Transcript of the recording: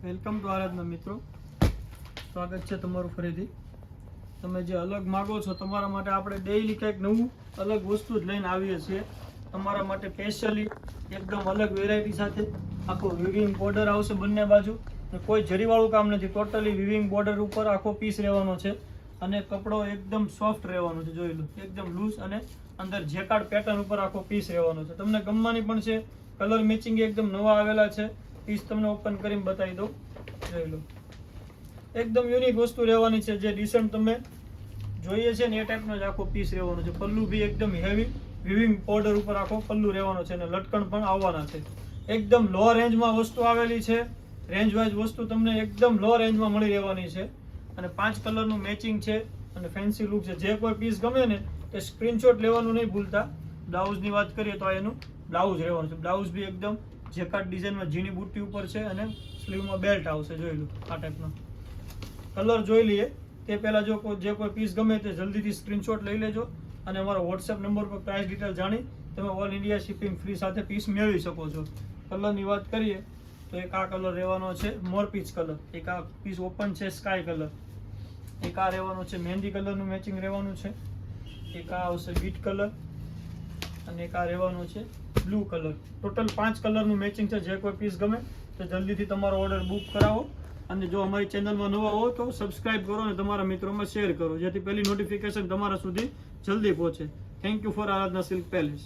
Welcome to આરાધના મિત્રો, સ્વાગત છે તમારું ફરીથી. તમે જે અલગ માગો છો તમારા માટે આપણે ડેઈલી કંઈક નવું અલગ વસ્તુ જ લઈને આવીએ છીએ. તમારા માટે સ્પેશિયલી એકદમ અલગ વેરાયટી સાથે આખો વિવિંગ બોર્ડર આવશે બંને બાજુ. કોઈ જરીવાળું કામ નથી, ટોટલી વિવિંગ બોર્ડર ઉપર આખો પીસ રહેવાનો છે અને કપડો એકદમ સોફ્ટ રહેવાનો છે. જોઈ લો, એકદમ લૂઝ અને અંદર જેકાર્ડ પેટર્ન ઉપર આખો પીસ રહેવાનો છે. તમને ગમવાની પણ છે. કલર મેચિંગ એકદમ નવા આવેલા છે. પીસ તમને ઓપન કરીને બતાવી દઉં. જોઈ લો, એકદમ યુનિક વસ્તુ રહેવાની છે. જે ડિસન્ટ તમે જોઈએ છે ને એ ટાઈપનો જ આખો પીસ રહેવાનો છે. પલ્લુ બી એકદમ હેવી વિવિંગ બોર્ડર ઉપર આખો પલ્લુ રહેવાનો છે અને લટકણ પણ આવવાના છે. એકદમ લો રેન્જમાં વસ્તુ આવેલી છે. રેન્જ વાઇઝ વસ્તુ તમને એકદમ લો રેન્જમાં મળી રહેવાની છે અને 5 કલરનું મેચિંગ છે અને ફેન્સી લુક છે. જે કોઈ પીસ ગમે ને તે સ્ક્રીનશોટ લેવાનું નહીં ભૂલતા. બ્લાઉઝની વાત કરીએ તો એનું બ્લાઉઝ રહેવાનું છે. બ્લાઉઝ બી એકદમ જેકાર્ડ ડિઝાઇનમાં ઝીણી બુટ્ટી ઉપર છે અને સ્લીવમાં બેલ્ટ આવશે. જોઈ લો, આ ટાઈપનો કલર જોઈ લઈએ તે પહેલાં જે કોઈ પીસ ગમે તે જલ્દીથી સ્ક્રીનશોટ લઈ લેજો અને અમારા વોટ્સએપ નંબર પર પ્રાઇસ ડિટેલ જાણી તમે ઓલ ઇન્ડિયા શિપિંગ ફ્રી સાથે પીસ મેળવી શકો છો. કલરની વાત કરીએ તો એક આ કલર રહેવાનો છે મોર પીચ કલર, એક આ પીસ ઓપન છે સ્કાય કલર, એક આ રહેવાનો છે મહેંદી કલરનું મેચિંગ રહેવાનું છે, એક આ આવશે બીટ કલર અને એક આ રહેવાનો છે બ્લુ કલર. ટોટલ 5 કલરનું મેચિંગ છે. જે કોઈ પીસ ગમે તો જલ્દીથી તમારો ઓર્ડર બુક કરાવો અને જો અમારી ચેનલમાં નવા હો તો સબસ્ક્રાઇબ કરો અને તમારા મિત્રોમાં શેર કરો, જેથી પહેલી નોટિફિકેશન તમારા સુધી જલ્દી પહોંચે. Thank you for Aradhana silk palace.